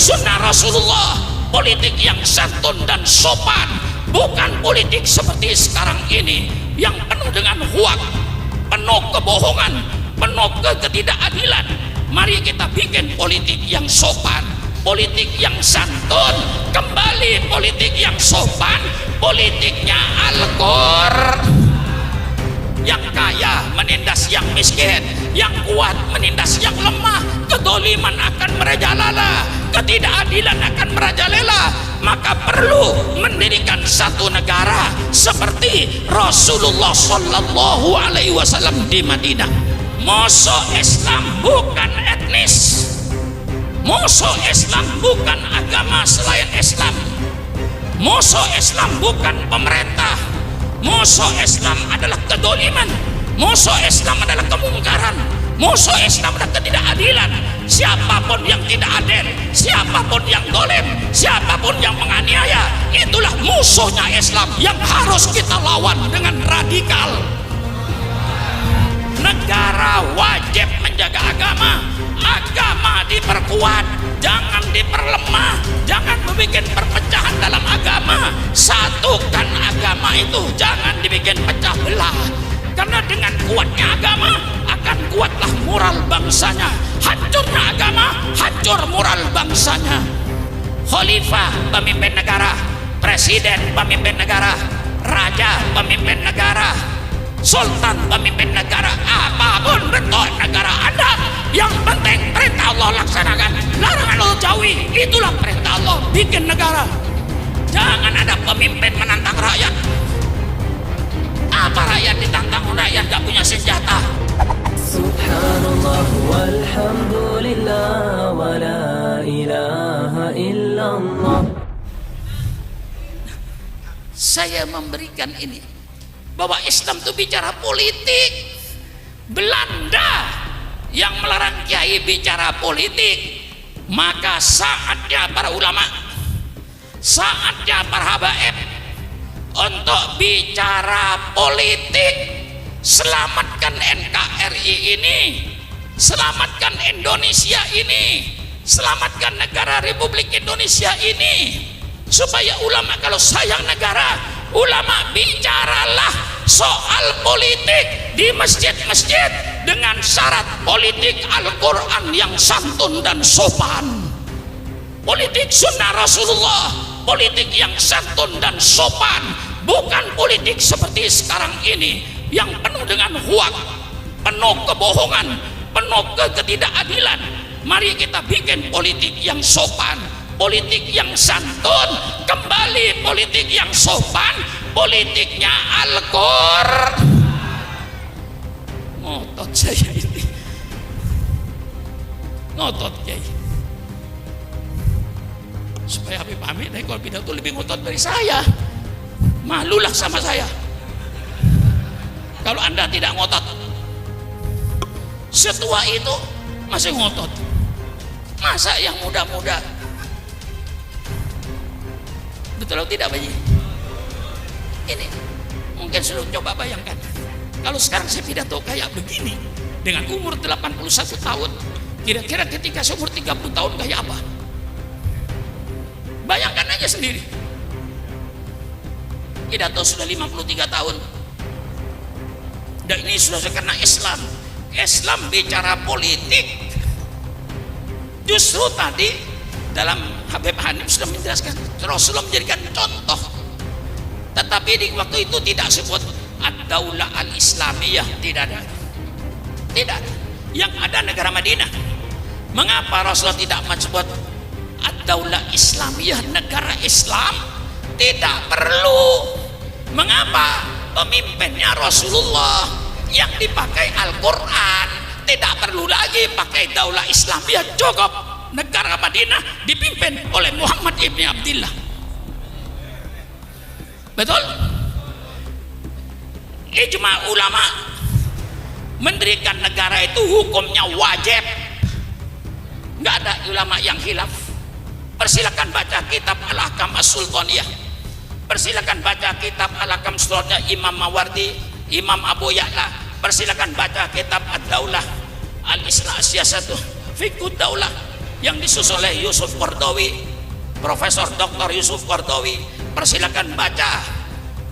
sunnah Rasulullah, politik yang santun dan sopan, bukan politik seperti sekarang ini yang penuh dengan hoak, penuh kebohongan, penuh ketidakadilan. Mari kita bikin politik yang sopan, politik yang santun, kembali politik yang sopan, politiknya Al-Qur'an. Yang kaya menindas yang miskin, yang kuat menindas yang lemah, kedoliman akan merajalela, ketidakadilan akan merajalela. Maka perlu mendirikan satu negara seperti Rasulullah Sallallahu Alaihi Wasallam di Madinah. Musuh Islam bukan etnis, musuh Islam bukan agama selain Islam, musuh Islam bukan pemerintah, musuh Islam adalah kedoliman, musuh Islam adalah kemungkaran, musuh Islam adalah ketidakadilan. Siapapun yang tidak adil, siapapun yang dolim, siapapun yang menganiaya, itulah musuhnya Islam yang harus kita lawan dengan radikal. Negara wajib menjaga agama, agama diperkuat, jangan diperlemah, jangan membuat perpecahan dalam agama. Satukan agama itu, jangan dibikin pecah belah. Karena dengan kuatnya agama akan kuatlah moral bangsanya. Hancurnya agama, hancur moral bangsanya. Khalifah pemimpin negara, presiden pemimpin negara, raja pemimpin negara, sultan pemimpin negara, apapun bentuk negara Anda, yang penting perintah Allah laksanakan, larangan Allah jauhi. Itulah perintah Allah, bikin negara. Jangan ada pemimpin menantang rakyat. Apa rakyat ditantang? Rakyat gak punya senjata. Subhanallah walhamdulillah wa la ilaha illallah. Saya memberikan ini bahwa Islam itu bicara politik. Belanda yang melarang kiai bicara politik, maka saatnya para ulama, saatnya para habaib untuk bicara politik. Selamatkan NKRI ini, selamatkan Indonesia ini, selamatkan negara Republik Indonesia ini, supaya ulama kalau sayang negara, ulama bicaralah soal politik di masjid-masjid dengan syarat politik Al-Quran yang santun dan sopan, politik sunnah Rasulullah, politik yang santun dan sopan, bukan politik seperti sekarang ini yang penuh dengan hoak, penuh kebohongan, penuh ketidakadilan. Mari kita bikin politik yang sopan, politik yang santun, kembali politik yang sopan, politiknya Al-Qur'an. Ngotot saya ini, ngotot Kiai. Supaya Habib Hamid kalau pidato lebih ngotot dari saya, malulah sama saya kalau Anda tidak ngotot. Setua itu masih ngotot, masa yang muda-muda? Betul atau tidak Bayi? Ini mungkin sudah coba bayangkan kalau sekarang saya pidato kayak begini dengan umur 81 tahun, kira-kira ketika seumur 30 tahun kayak apa? Bayangkan aja sendiri. Pidato sudah 53 tahun, dan ini sudah karena Islam. Islam bicara politik. Justru tadi dalam Habib Hanif sudah menjelaskan, Rasulullah menjadikan contoh, tetapi di waktu itu tidak sebut ad-daulah al-islamiyah, tidak ada, tidak ada. Yang ada negara Madinah. Mengapa Rasulullah tidak menyebut ad-daulah islamiyah, negara Islam? Tidak perlu. Mengapa? Pemimpinnya Rasulullah, yang dipakai Al-Quran, tidak perlu lagi pakai daulah Islamiyah, cukup negara Madinah dipimpin oleh Muhammad ibn Abdullah. Betul? Ijma ulama mendirikan negara itu hukumnya wajib, nggak ada ulama yang khilaf. Persilakan baca kitab Al-Ahkam As-Sultaniyah, persilakan baca kitab Al-Ahkam As-Sultaniyah Imam Mawardi, Imam Abu Ya'la, persilakan baca kitab Ad-Daulah Al-Islam Siyasatu Fiqhud Daulah, yang disusun oleh Yusuf Qaradawi, Profesor Dr. Yusuf Qaradawi. Persilakan baca.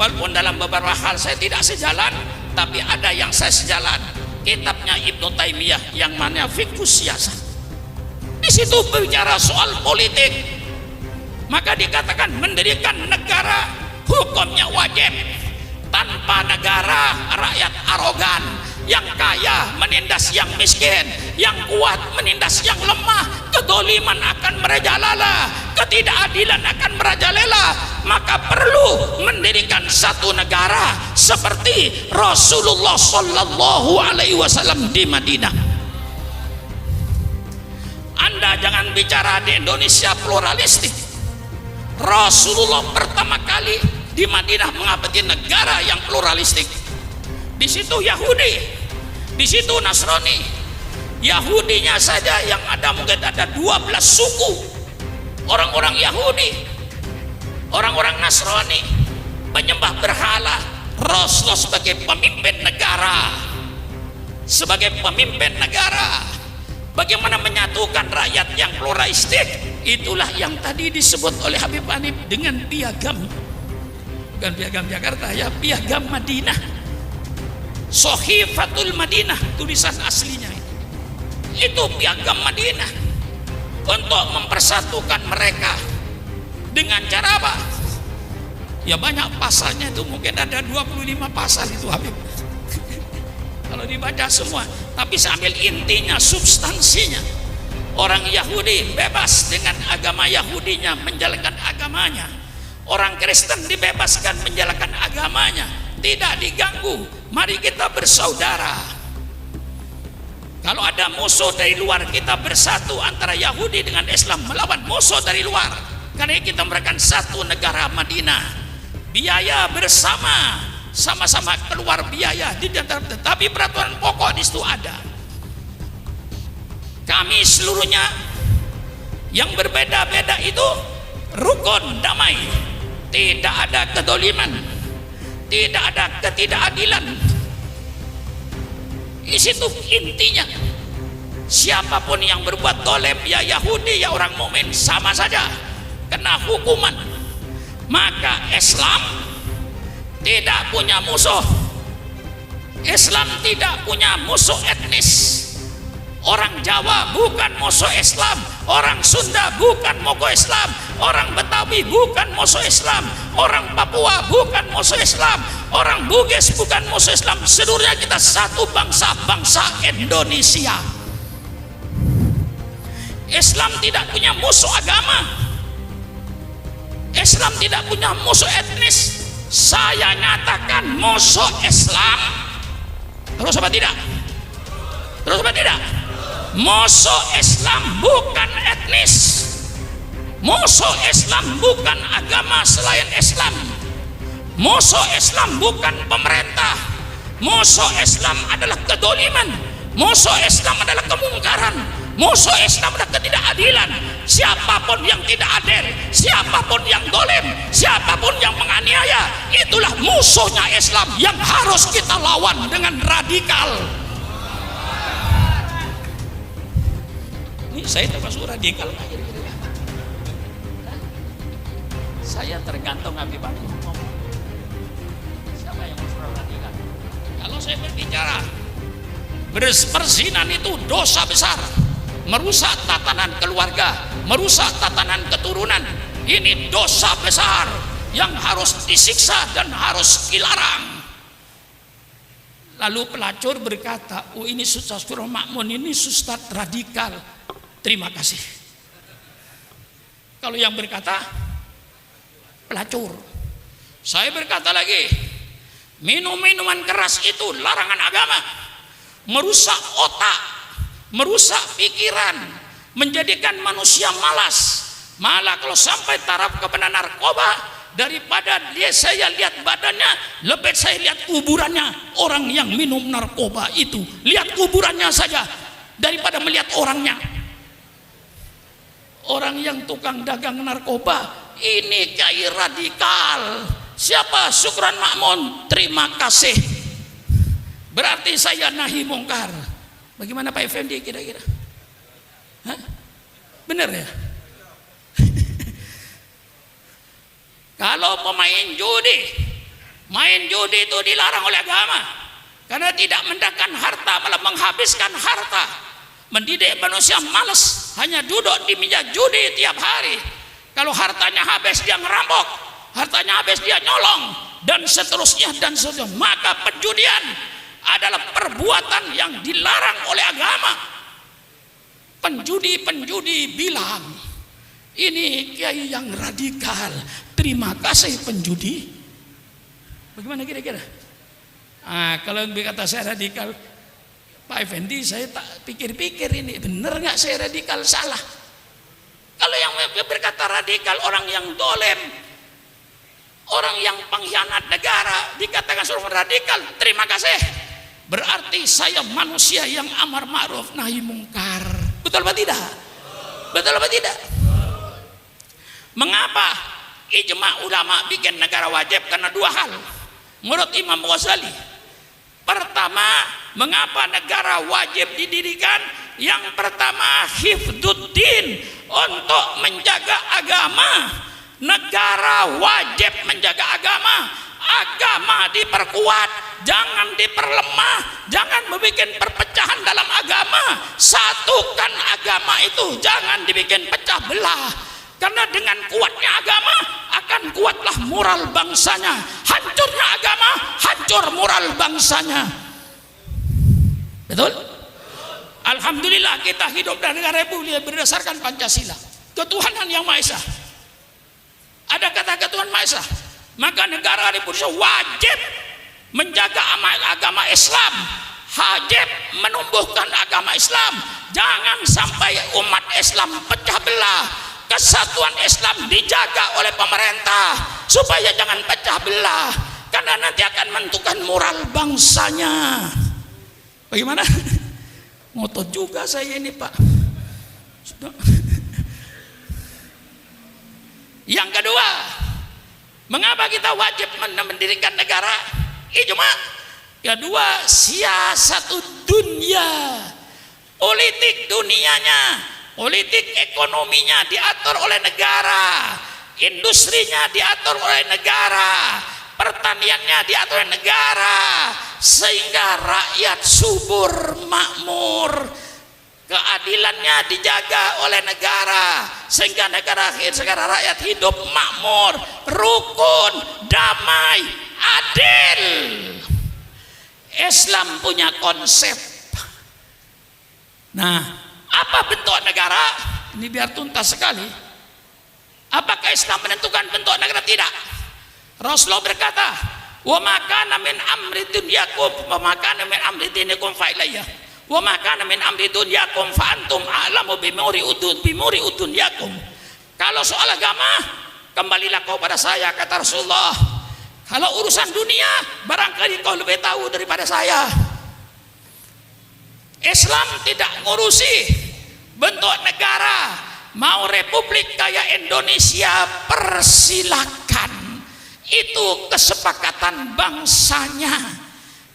Walaupun dalam beberapa hal saya tidak sejalan, tapi ada yang saya sejalan. Kitabnya Ibnu Taimiyah yang mana Fiqhus Siyasah. Di situ bicara soal politik. Maka dikatakan mendirikan negara hukumnya wajib. Tanpa negara rakyat arogan, yang kaya menindas yang miskin, yang kuat menindas yang lemah, kedoliman akan merajalela, ketidakadilan akan merajalela. Maka perlu mendirikan satu negara seperti Rasulullah Sallallahu Alaihi Wasallam di Madinah. Anda jangan bicara di Indonesia pluralistik. Rasulullah pertama kali di Madinah mengabdi negara yang pluralistik. Di situ Yahudi, di situ Nasrani. Yahudinya saja yang ada mungkin ada 12 suku. Orang-orang Yahudi, orang-orang Nasrani, penyembah berhala. Rasulullah sebagai pemimpin negara, sebagai pemimpin negara, bagaimana menyatukan rakyat yang pluralistik? Itulah yang tadi disebut oleh Habib Hanif dengan piagam. Bukan piagam Jakarta ya, piagam Madinah, Sohifatul Madinah, tulisan aslinya itu piagam Madinah, untuk mempersatukan mereka. Dengan cara apa? Ya banyak pasalnya, itu mungkin ada 25 pasal itu Habib kalau dibaca semua, tapi sambil intinya, substansinya. Orang Yahudi bebas dengan agama Yahudinya menjalankan agamanya. Orang Kristen dibebaskan menjalankan agamanya, tidak diganggu. Mari kita bersaudara. Kalau ada musuh dari luar, kita bersatu antara Yahudi dengan Islam melawan musuh dari luar. Karena kita memberikan satu negara Madinah. Biaya bersama, sama-sama keluar biaya di dalam, tetapi peraturan pokok di situ ada. Kami seluruhnya yang berbeda-beda itu rukun damai. Tidak ada kedoliman, tidak ada ketidakadilan. Di situ intinya. Siapapun yang berbuat dolim, ya Yahudi ya orang mukmin, sama saja kena hukuman. Maka Islam tidak punya musuh. Islam tidak punya musuh etnis. Orang Jawa bukan musuh Islam, orang Sunda bukan musuh Islam, orang Betawi bukan musuh Islam, orang Papua bukan musuh Islam, orang Bugis bukan musuh Islam. Seluruhnya kita satu bangsa, bangsa Indonesia. Islam tidak punya musuh agama, Islam tidak punya musuh etnis. Saya nyatakan musuh Islam. Terus apa tidak? Terus apa tidak? Musuh Islam bukan etnis. Musuh Islam bukan agama selain Islam. Musuh Islam bukan pemerintah. Musuh Islam adalah kedoliman. Musuh Islam adalah kemungkaran. Musuh Islam adalah ketidakadilan. Siapapun yang tidak adil, siapapun yang dolim, siapapun yang menganiaya, itulah musuhnya Islam yang harus kita lawan dengan radikal. Ini saya termasuk radikal. Saya tergantung Habib Hanif ngomong. Siapa yang masuk radikal? Kalau saya berbicara perzinan itu dosa besar, merusak tatanan keluarga, merusak tatanan keturunan. Ini dosa besar yang harus disiksa dan harus dilarang. Lalu pelacur berkata, oh ini Ustaz Surah Makmun, ini Ustaz radikal. Terima kasih. Kalau yang berkata pelacur, saya berkata lagi, minum minuman keras itu larangan agama, merusak otak, merusak pikiran, menjadikan manusia malas. Malah kalau sampai taraf kepada narkoba, daripada saya lihat badannya, lebih saya lihat kuburannya. Orang yang minum narkoba itu, lihat kuburannya saja daripada melihat orangnya. Orang yang tukang dagang narkoba ini kiai radikal. Siapa? Syukran Makmun. Terima kasih. Berarti saya nahi mungkar. Bagaimana Pak Effendi kira-kira? Hah? Bener ya? Kalau pemain judi, main judi itu dilarang oleh agama karena tidak mendatangkan harta, malah menghabiskan harta. Mendidik manusia malas, hanya duduk di meja judi tiap hari. Kalau hartanya habis dia ngerampok, hartanya habis dia nyolong, dan seterusnya dan seterusnya. Maka penjudian adalah perbuatan yang dilarang oleh agama. Penjudi bilang, ini kiai yang radikal. Terima kasih penjudi. Bagaimana kira-kira? Kalau berkata saya radikal, Pak Effendi, saya tak pikir-pikir ini benar nggak saya radikal, salah. Kalau yang berkata radikal orang yang dolem, orang yang pengkhianat negara, dikatakan seorang radikal, terima kasih. Berarti saya manusia yang amar ma'ruf nahi mungkar. Betul apa tidak? Betul apa tidak? Mengapa ijma ulama bikin negara wajib? Karena dua hal menurut Imam Ghazali. Pertama, mengapa negara wajib didirikan? Yang pertama, hifdzuddin, untuk menjaga agama. Negara wajib menjaga agama. Agama diperkuat, jangan diperlemah, jangan membuat perpecahan dalam agama. Satukan agama itu, jangan dibikin pecah belah. Karena dengan kuatnya agama akan kuatlah moral bangsanya. Hancurnya agama, hancur moral bangsanya. Betul? Alhamdulillah kita hidup dalam negara republik berdasarkan Pancasila, ketuhanan yang Maha Esa. Ada kata ketuhanan Maha Esa, maka negara republik wajib menjaga agama Islam, wajib menumbuhkan agama Islam. Jangan sampai umat Islam pecah belah. Kesatuan Islam dijaga oleh pemerintah supaya jangan pecah belah, karena nanti akan menentukan moral bangsanya. Bagaimana? Ngotot juga saya ini, Pak. Sudah. Yang kedua, mengapa kita wajib mendirikan negara? Ijma. Kedua, siasatu dunia, politik dunianya, politik ekonominya diatur oleh negara, industrinya diatur oleh negara, pertaniannya diatur oleh negara, sehingga rakyat subur makmur, keadilannya dijaga oleh negara, sehingga rakyat hidup makmur, rukun, damai, adil. Islam punya konsep. Nah, apa bentuk negara? Ini biar tuntas sekali. Apakah Islam menentukan bentuk negara? Tidak. Rasulullah berkata, "Wa ma kana min amri dunyakum wa ma kana min amri dinikum fa ilayya. Wa ma kana min amri dunyakum fa antum a'lamu bimuri udunyakum." Kalau soal agama, kembalilah kau pada saya, kata Rasulullah. Kalau urusan dunia, barangkali kau lebih tahu daripada saya. Islam tidak ngurusi bentuk negara. Mau republik kayak Indonesia, persilakan. Itu kesepakatan bangsanya.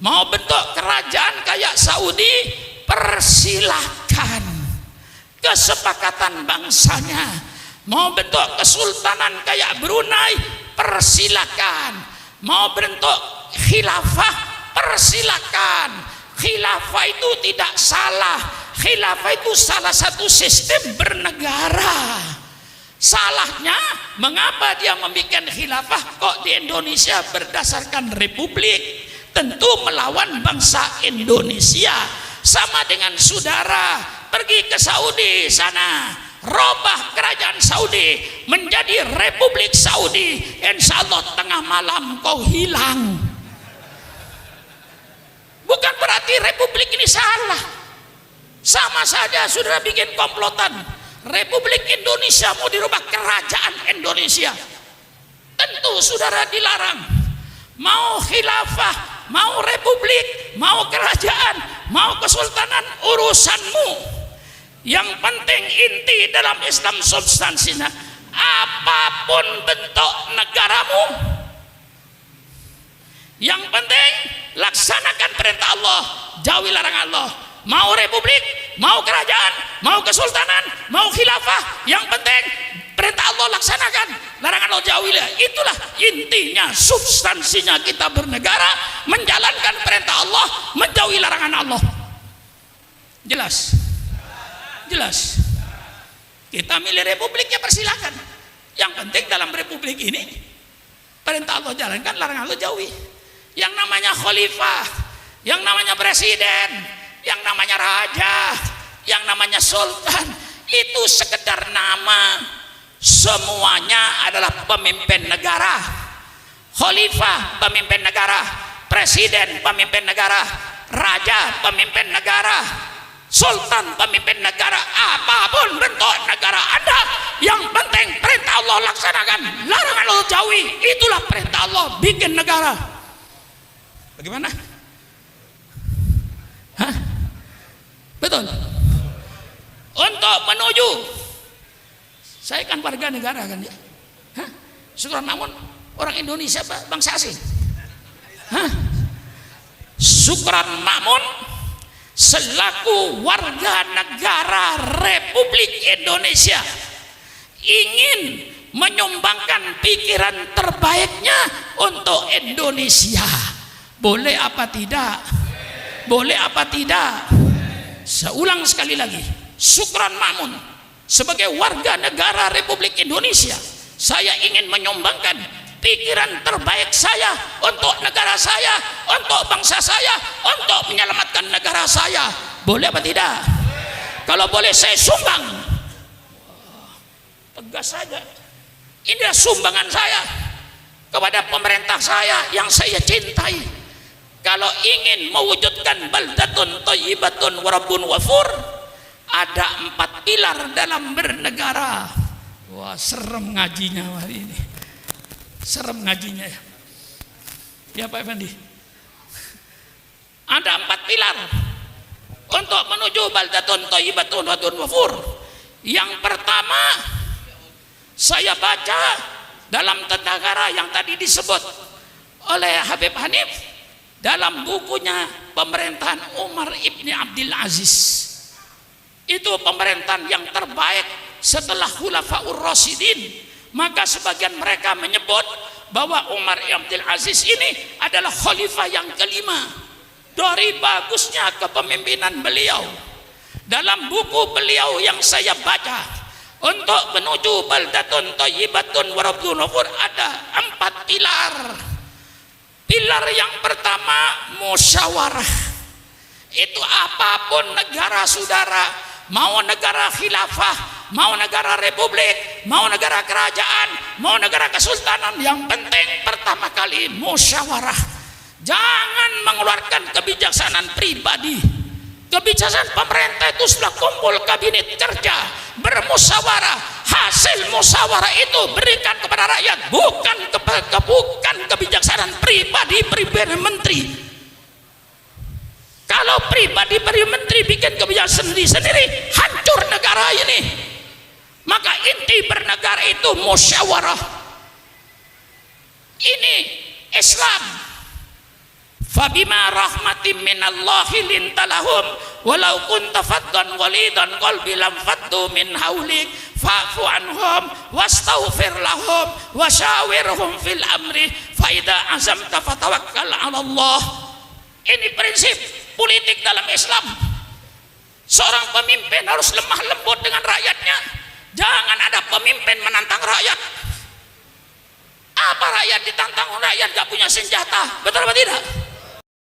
Mau bentuk kerajaan kayak Saudi, persilakan. Kesepakatan bangsanya. Mau bentuk kesultanan kayak Brunei, persilakan. Mau bentuk khilafah, persilakan. Khilafah itu tidak salah. Khilafah itu salah satu sistem bernegara. Salahnya, mengapa dia membuat khilafah kok di Indonesia berdasarkan republik? Tentu melawan bangsa Indonesia. Sama dengan saudara pergi ke Saudi sana, robah kerajaan Saudi menjadi Republik Saudi, insya Allah tengah malam kau hilang. Bukan berarti republik ini salah. Sama saja saudara bikin komplotan. Republik Indonesia mau dirubah kerajaan Indonesia, tentu saudara dilarang. Mau khilafah, mau republik, mau kerajaan, mau kesultanan, urusanmu. Yang penting inti dalam Islam substansinya, apapun bentuk negaramu, yang penting laksanakan perintah Allah, jauhi larangan Allah. Mau republik, mau kerajaan, mau kesultanan, mau khilafah, yang penting perintah Allah laksanakan, larangan Allah jauhilah. Itulah intinya, substansinya kita bernegara, menjalankan perintah Allah, menjauhi larangan Allah. Jelas? Jelas. Kita milih republik ya persilakan. Yang penting dalam republik ini perintah Allah jalankan, larangan Allah jauhi. Yang namanya khalifah, yang namanya presiden, yang namanya raja, yang namanya sultan, itu sekedar nama. Semuanya adalah pemimpin negara. Khalifah pemimpin negara, presiden pemimpin negara, raja pemimpin negara, sultan pemimpin negara. Apapun bentuk negara Anda, yang penting perintah Allah laksanakan, larangan Allah jauhi. Itulah perintah Allah bikin negara. Bagaimana? Hah? Betul. Untuk menuju, saya kan warga negara kan ya. Hah? Syukran namun orang Indonesia bangsa asing. Hah? Syukran Makmun selaku warga negara Republik Indonesia ingin menyumbangkan pikiran terbaiknya untuk Indonesia. Boleh apa tidak? Boleh apa tidak? Saya ulang sekali lagi, Syukran Makmun sebagai warga negara Republik Indonesia, saya ingin menyumbangkan pikiran terbaik saya untuk negara saya, untuk bangsa saya, untuk menyelamatkan negara saya. Boleh apa tidak? Kalau boleh saya sumbang. Tegas saja. Inilah sumbangan saya kepada pemerintah saya yang saya cintai. Kalau ingin mewujudkan baldatun thayyibatun wa rabbun ghafur, ada 4 pilar dalam bernegara. Wah, serem ngajinya hari ini. Serem ngajinya ya. Ya Pak Effendi. Ada 4 pilar untuk menuju baldatun thayyibatun wa rabbun ghafur. Yang pertama, saya baca dalam tata cara yang tadi disebut oleh Habib Hanif dalam bukunya pemerintahan Umar ibni Abdul Aziz. Itu pemerintahan yang terbaik setelah Khulafaur Rasyidin. Maka sebagian mereka menyebut bahwa Umar ibn Abdul Aziz ini adalah khalifah yang kelima. Dari bagusnya kepemimpinan beliau, dalam buku beliau yang saya baca, untuk menuju baldatun thayyibatun wa rabbun ghafur ada 4 pilar. Pilar yang pertama, musyawarah. Itu apapun negara saudara, mau negara khilafah, mau negara republik, mau negara kerajaan, mau negara kesultanan, yang penting pertama kali musyawarah. Jangan mengeluarkan kebijaksanaan pribadi. Kebijaksanaan pemerintah itu sudah kumpul kabinet kerja, bermusyawarah. Hasil musyawarah itu berikan kepada rakyat, bukan kebijaksanaan pribadi menteri. Kalau pribadi menteri bikin kebijaksanaan sendiri, hancur negara ini. Maka inti bernegara itu musyawarah. Ini Islam. Fabima rahmatin minallahi lintalahum walau kunta faddan walidan qalbi lam faddu min haulik fa'fu anhum wastaghfir lahum wasyawirhum fil amri fa idza azamta fatawakkal 'ala Allah. Ini prinsip politik dalam Islam. Seorang pemimpin harus lemah lembut dengan rakyatnya. Jangan ada pemimpin menantang rakyat. Apa rakyat ditantang rakyat gak punya senjata? Betul apa tidak?